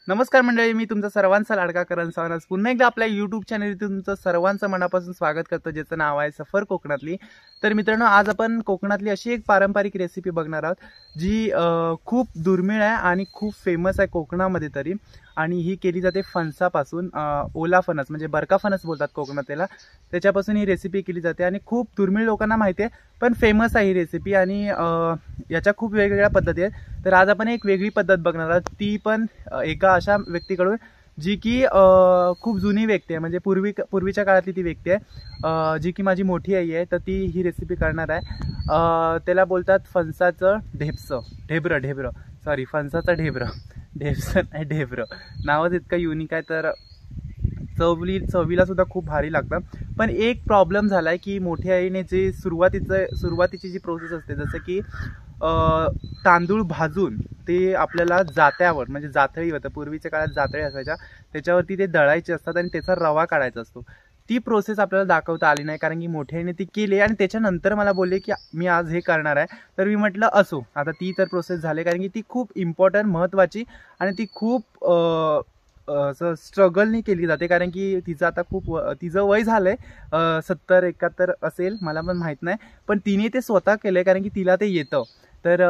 नमस्कार मंडळी, मी तुमचा सर्वांचा लाडका करण सावंत पुन्हा एकदा आपल्या यूट्यूब चॅनलवर तुमचं सर्वांचं मनापासून स्वागत करतो, ज्याचं नाव आहे सफर कोकणातली। तर मित्रांनो, आज आपण कोकणातली अशी एक पारंपरिक रेसिपी बघणार आहोत जी खूप दुर्मिळ आहे आणि खूप फेमस आहे कोकणामध्ये तरी। आणि ही केली जाते फणसापासून, ओला फणस म्हणजे बरका फणस बोलतात कोकणात त्याला, त्याच्यापासून ही रेसिपी केली जाते आणि खूप दुर्मिळ लोकांना माहिती आहे, पण फेमस आहे ही रेसिपी। आणि याच्या खूप वेगवेगळ्या पद्धती आहेत। तर आज आपण एक वेगळी पद्धत बघणार आहोत, ती पण एका अशा व्यक्तीकडून जी की खूप जुनी व्यक्ती आहे, म्हणजे पूर्वीच्या काळातली ती व्यक्ती आहे, जी की माझी मोठी आई आहे। तर ती ही रेसिपी करणार आहे। त्याला बोलतात फणसाचं ढेबरं सॉरी, फणसाचं ढेबरं नाही, ढेबरं नावच इतकं युनिक आहे। तर चवीला सुद्धा खूप भारी लागतं। पण एक प्रॉब्लेम झालाय की मोठी आईने जे सुरुवातीची जी प्रोसेस असते, जसं की तांदूळ भाजून ते आपल्याला जात्यावर म्हणजे जातळीवर, तर पूर्वीच्या काळात जातळी असायच्या, त्याच्यावरती ते दळायचे असतात आणि त्याचा रवा काढायचा असतो। ती प्रोसेस आपल्याला दाखवता आली नाही, कारण की मोठ्या आईने ती केली आणि त्याच्यानंतर मला बोलले की मी आज हे करणार आहे। तर मी म्हटलं असो, आता ती तर प्रोसेस झाली, कारण की ती खूप इम्पॉर्टंट महत्त्वाची आणि ती खूप असं स्ट्रगलनी केली जाते, कारण की तिचं आता तिचं वय झालंय 70-71 असेल, मला पण माहीत नाही, पण तिने ते स्वतः केलंय कारण की तिला ते येतं। तर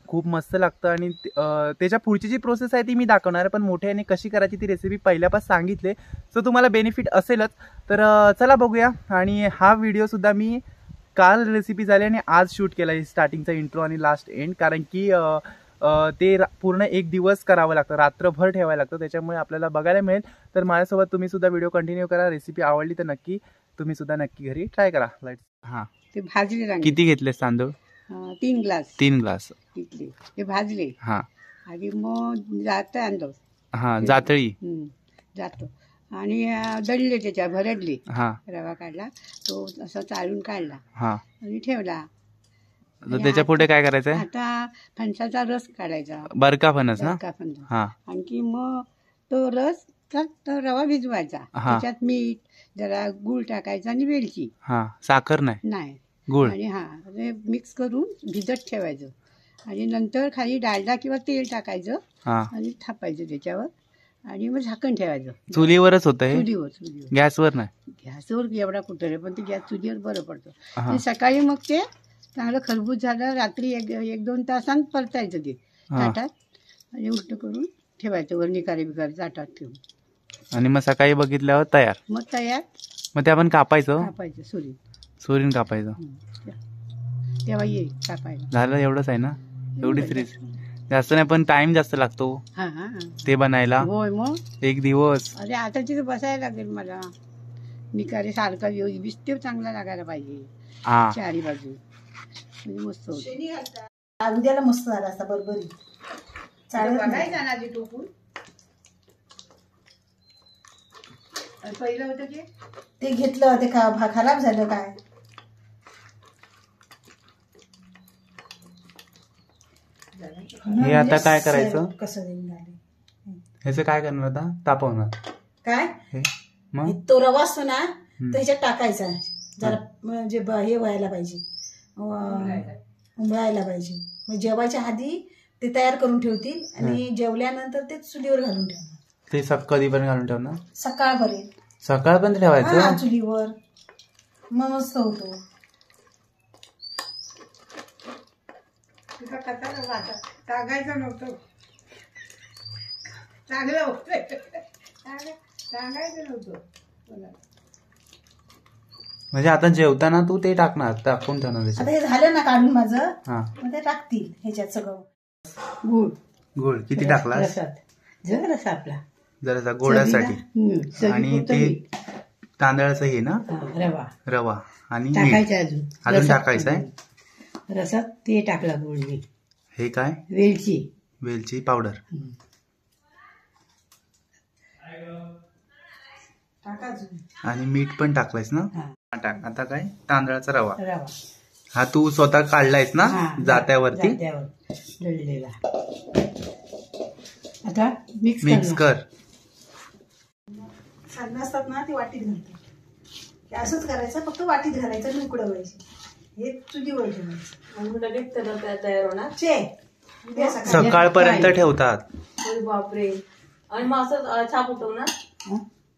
खूप मस्त लागतं आणि त्याच्या पुढची जी प्रोसेस आहे ती मी दाखवणार आहे, पण मोठ्याने कशी करायची ती रेसिपी पहिल्यापासून सांगितले, सो तुम्हाला बेनिफिट असेलच। तर चला बघूया। आणि हा व्हिडिओसुद्धा मी काल रेसिपी झाली आणि आज शूट केला आहे, स्टार्टिंगचा इंट्रो आणि लास्ट एंड, कारण की ते पूर्ण एक दिवस करावं लागतं, रात्रभर ठेवायला लागतं, त्याच्यामुळे आपल्याला बघायला मिळेल। तर माझ्यासोबत तुम्ही सुद्धा व्हिडिओ कंटिन्यू करा। रेसिपी आवडली तर नक्की तुम्ही सुद्धा घरी ट्राय करा। हां, ते भाजले किती घेतले तांदूळ? 3 ग्लास 3 ग्लास घेतले, ते भाजले। हां आणि मग जातं आणलं, हां, जातळी जातं आणि दळले, त्याच्या भरडले, हां, रवा काढला, तो असा चाळून काढला हां। आणि ठेवला। तर त्याच्या पुढे काय करायचंय? आता फणसाचा रस काढायचा, बरका फणस ना? बरका फणस। हां, आणखी मग तो रस तो रवा भिजवायचा, त्याच्यात मीठ, जरा गूळ टाकायचा आणि वेलची। हां, साखर नाही, गूळ। आणि ते मिक्स करून भिजत ठेवायचं आणि नंतर खाली डालडा किंवा तेल टाकायचं आणि थापायचं त्याच्यावर आणि मग झाकण ठेवायचं। चुलीवरच होतं हे? चुलीवर, गॅसवर नाही? गॅसवर एवढा कुठं आहे, पण ते गॅस चुलीवर बरं पडतं। आणि सकाळी मग ते चांगलं खरबूज झालं, रात्री 1-2 तासांत परतायचं ते ताटात आणि उलटं करून ठेवायचं, वर निकारी ताटात ठेवून, आणि मग सकाळी बघितल्यावर तयार। मग ते आपण कापायचं सुरीन कापायचं, तेव्हा येईल कापायला। झालं एवढंच आहे ना? एवढीच रेसिपी, जास्त नाही, पण टाइम जास्त लागतो ते बनायला। होय, मग 1 दिवस। अरे आता तिथे बसायला लागेल मला, निकारी सारखा विस्तीव चांगला लागायला पाहिजे चारी बाजू, म्हणजे मस्त होतं। उद्याला मस्त झाला असता बरोबरी बघायचा ना ते टोपून, पहिलं होतं ते घेतलं, ते खराब झालं काय? हे आता काय करायचं? कसं झालं ह्याचं काय करणार आता? तापवणार काय? हे मग तो रवा असतो ना, त्याच्यात टाकायचा, जरा म्हणजे हे व्हायला पाहिजे, उमळायला पाहिजे। मग जेवायच्या आधी ते तयार करून ठेवतील आणि जेवल्यानंतर ते चुलीवर घालून ठेवणार। ते कधीपर्यंत घालून ठेवणार? सकाळपर्यंत। सकाळपर्यंत ठेवायचं चुलीवर, मग मस्त होतो। टाकायचं नव्हतं, चांगलं होतं, सांगायचं नव्हतं। म्हणजे आता जेवताना तू ते टाकणार, टाकून ठेवणार? आता हे झालं ना काढून माझं, मग ते टाकतील ह्याच्यात सगळं। गुळ किती टाकला? जरासा आपला, जरासा गोडासाठी। आणि ते तांदळाचं हे ना, रवा आणि टाकायचं, अजून टाकायचं आहे रसात ते टाकला गुळ। हे काय? वेलची पावडर। आणि मीठ पण टाकलायस ना? टाक। आता काय? तांदळाचा रवा हा तू स्वतः काढलायस ना जात्यावरती? आता मिक्स कर। साधनं असतात ना, ती वाटीत घालतात, असंच करायचं, फक्त वाटीत घालायचं आणि उकडवायची। हे चुलीवर ठेवायचं, लगेच तयार होणार। सकाळपर्यंत ठेवतात। अरे बापरे. आणि मग असं छाप उठवणार?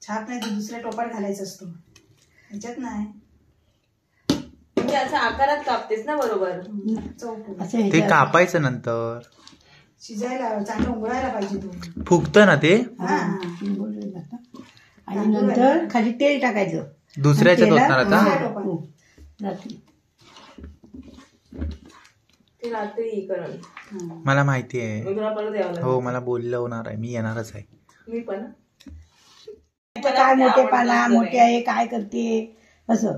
छाप नाही तर दुसऱ्या टोपात घालायचा असतो, ह्याच्यात नाही. म्हणजे असं आकारात कापतेस ना बरोबर? चौक असं ते ह्याच्यात- कापायचं नंतर शिजायला चांगलं उघडायला पाहिजे तो. फुगतं ना ते. हा, शिंबोरलं जातं. आणि नंतर खाली तेल टाकायचं. दुसऱ्याच्यात तेलात- होणार आता? हा, हो. रात्री. ते रात्री करण. मला माहिती आहे. मग तुला परत यावं लागेल. हो, मला बोललं होणार आहे, मी येणारच आहे. मी पण. काय मोठे पाना मोठे आहे काय करते असं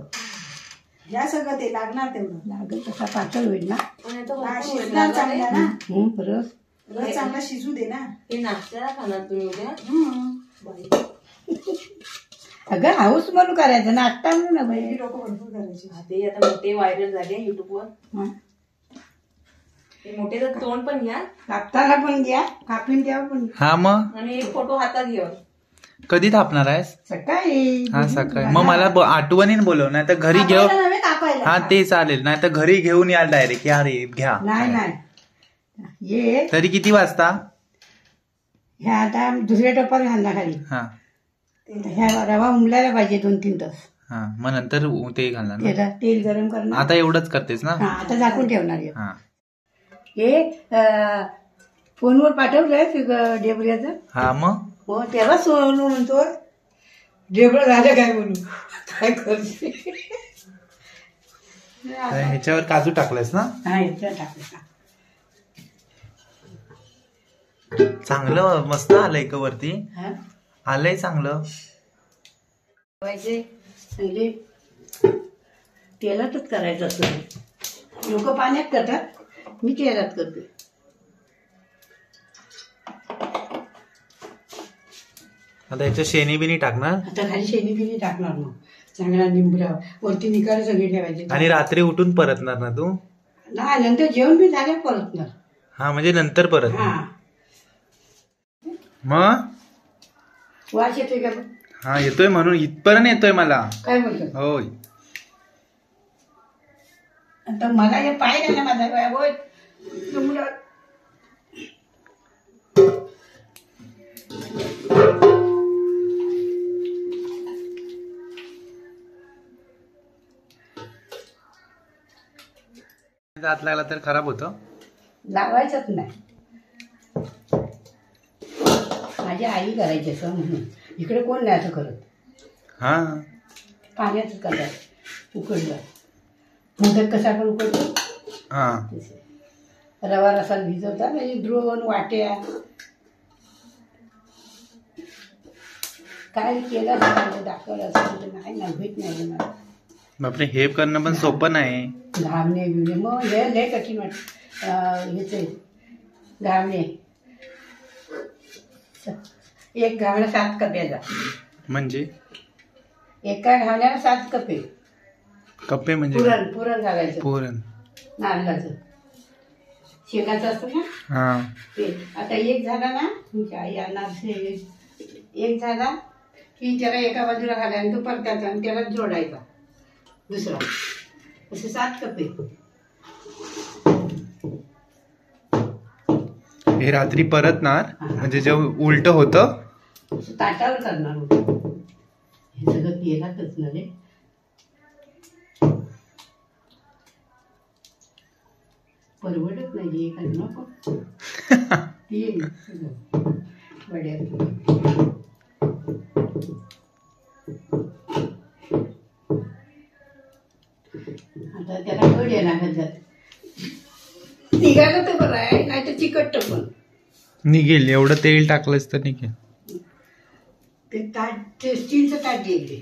या सगळं ते लागणार तेवढं. लागेल तसा पातळ होईल ना. पण आता हा, भरपूर वेळ शिजणार लागणार आहे. चांगला ना, रस रस चांगला शिजू दे ना. हे नाश्त्याला खाणार तुम्ही उद्या? बाई. अगं हाऊस म्हणून करायचं नाश्ता म्हणून ना बाई. लोक भरपूर करायचे. हा, ते आता मोठे व्हायरल झाले युट्यूबवर. हा. ते मोठे तर तोंड पण घ्या कापताना पण घ्या कापून तेव्हा पण घ्या. हा, मग आणि एक फोटो हातात घेऊन. कधी थापणार आहेस? सकाळी हा, सकाळी. मग मला आठवणीने बोलव, नाही तर घरी घेऊ. कापायला नव्हे, कापायला. हा, ते चालेल, नाही तर घरी घेऊन याल डायरेक्ट. या रे, घ्या. नाही नाही ये तरी किती वाजता? ह्या आता दुसऱ्या टप्प्यात घालणार खाली. हा ह्या रवा उमलायला पाहिजे 2-3 तास. हा, मग नंतर ते घालणार ना. त्याला तेल गरम करणार. आता एवढंच करतेस ना? हा आता झाकून ठेवणार हे. हा हे फोनवर पाठवलंय डेबऱ्याचं. हा, मग हो तेव्हा सोनू म्हणतो डेबरं झालं काय म्हणून काय करते. तर ह्याच्यावर काजू टाकलायस ना? हा याच्यात टाकलं. चांगलं मस्त आलंय का वरती? हा आलंय चांगलं. ठेवायचे चांगले तेलातच करायचं असतं. लोक पाण्यात करतात, मी तेलात करते. आता ह्याच्या शेणी बिनी टाकणार आता खाली शेणी बिणी टाकणार मग चांगला निंबरा वरती निकाल सगळे ठेवायचे. आणि रात्री उठून परतणार ना तू? नाही नंतर जेवण बी झाल्या परतणार. हा, म्हणजे नंतर परत. हा मग वास येतोय का बघ? हा, येतोय म्हणून इथपर्यंत येतोय मला. काय बोलतो होय. आता मला हे पाय घाला माझा पाय होय निंबरा. हात लागला तर खराब होतं. लावायचंच नाही. माझी आई करायची असं म्हणून. इकडे कोण नाही असं करत. हा, पाण्यातच करतात उकडलं. मोदक कसा पण उकडतो हा. रवा रसा भिजवतात म्हणजे द्रोण वाट्या काय केलं दाखवलं असं नाही ना भीत नाही मला. बापरे, हे करणं पण सोपं नाही. घामणे बिमणे मग हे लय कठीण वाटत. ह्याचे घामणे एक घामणा 7 कप्याचा. म्हणजे एका घामण्याला 7 कपे कप्पे म्हणजे पुरण घालायचं. पुरण नारळाचं शेंगाचं असतं ना हा. ते. आता एक झाला ना तुमच्या आई अनारसे एक झाला की त्याला एका बाजूला घालायला आणि तो परतायचा आणि त्याला जोडायचा दुसरा. असे 7 कपे. हे रात्री परतणार म्हणजे जेव्हा उलट होतं असं ताटावर करणार होतं. हे सगळं तेलातच ना रे. परवडत नाही हे खाल्लं नको. तेल सगळं वड्यात. आता त्याला कड येणार ह्याच्यात. निघालं तर बरं आहे नाही तर चिकट पण. निघेल एवढं तेल टाकलंच तर निघेल. ते ताट ते स्टीलचं ताट घ्यायचे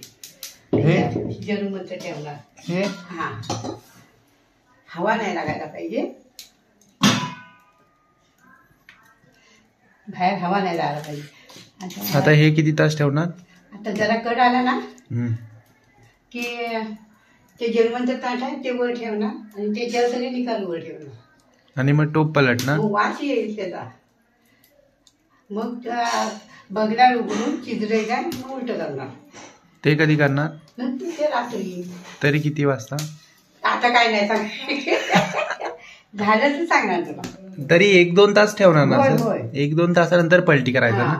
जरूमत ठेवणार. हे हा हवा नाही लागायला पाहिजे. बाहेर हवा नाही लागायला पाहिजे. आता हे किती तास ठेवणार? आता जरा कड आला ना हम्म. की ते जर्मनचं ताट आहे ते वर ठेवणार आणि त्याच्यावर सगळे निकाल वर ठेवणार आणि मग टोप पलटणार. मग वास येईल त्याचा. मग त्या बघणार उघडून चिजरेचा मग उलट करणार. ते कधी करणार? नंतर ते रात्री. तरी किती वाजता? आता काय नाही सांग झालं तर सांगणार तुला. तरी 1-2 तास ठेवणार ना होय, सर? होय. 1-2 तासानंतर पलटी करायचं हा. ना?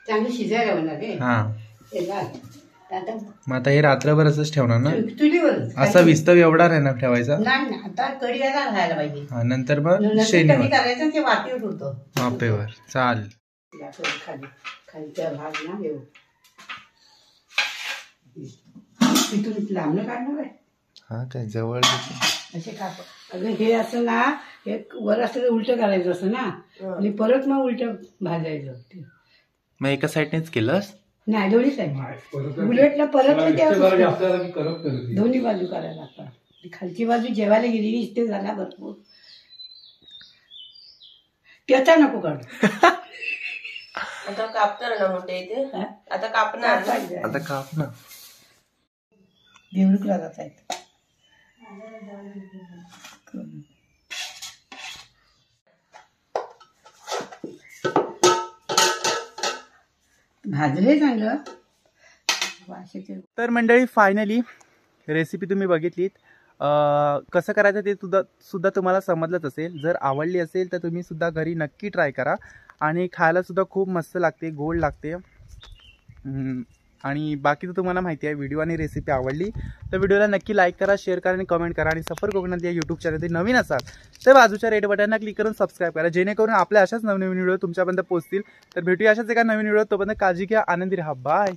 चांगली शिजायला होणार रे हा. हे घाल. आता मग आता हे रात्रभर असंच ठेवणार ना? चुलीवर असा विस्तव एवढा नाही ना ठेवायचा? नाही ना, आता कढी यायला राहायला पाहिजे हा, नंतर मग नंतर शेणीवर कढी करायचं ते वाटीवर होतं वाफेवर. चालेल. या कढी खाली खालचा भाग ना येऊ तिथून लांबणं काढणार आहे हा काय जवळ असे काप अगं हे असं ना हे वर असं उलट करायचं असं ना आणि परत मग उलट भाजायचं मग एका साईडनेच केलंस? नाही दोन्ही साईड बुलेटला परत ते असं दोन्ही बाजू करायला लागतात खालची बाजू जेवायला गेलेली इथे झाला भरपूर त्याचा नको काढू आता कापणार ना मोठे इथे हा? आता कापणार ना. आता काप ना. देवरुखला जात आहेत भाजले चांगलं वास येते. तर मंडळी फायनली रेसिपी तुम्ही बघितलीत. कसं करायचं ते सुद्धा तुम्हाला समजलंच असेल. जर आवडली असेल तर तुम्ही सुद्धा घरी नक्की ट्राय करा आणि खायला सुद्धा खूप मस्त लागते, गोड लागते. आणि बाकी तर तुम्हाला माहिती आहे. व्हिडिओ आणि रेसिपी आवडली तर व्हिडिओला नक्की लाईक करा, शेअर करा आणि कमेंट करा. आणि सफर कोकणात या यूट्यूब चॅनल नवीन असाल तर बाजूच्या रेड बटनला क्लिक करून सबस्क्राईब करा, जेणेकरून आपल्या अशाच नवनवीन व्हिडिओ तुमच्यापर्यंत पोहोचतील. तर भेटूया अशाच एका नवीन व्हिडिओ. तोपर्यंत काळजी घ्या, आनंदी राहा. बाय.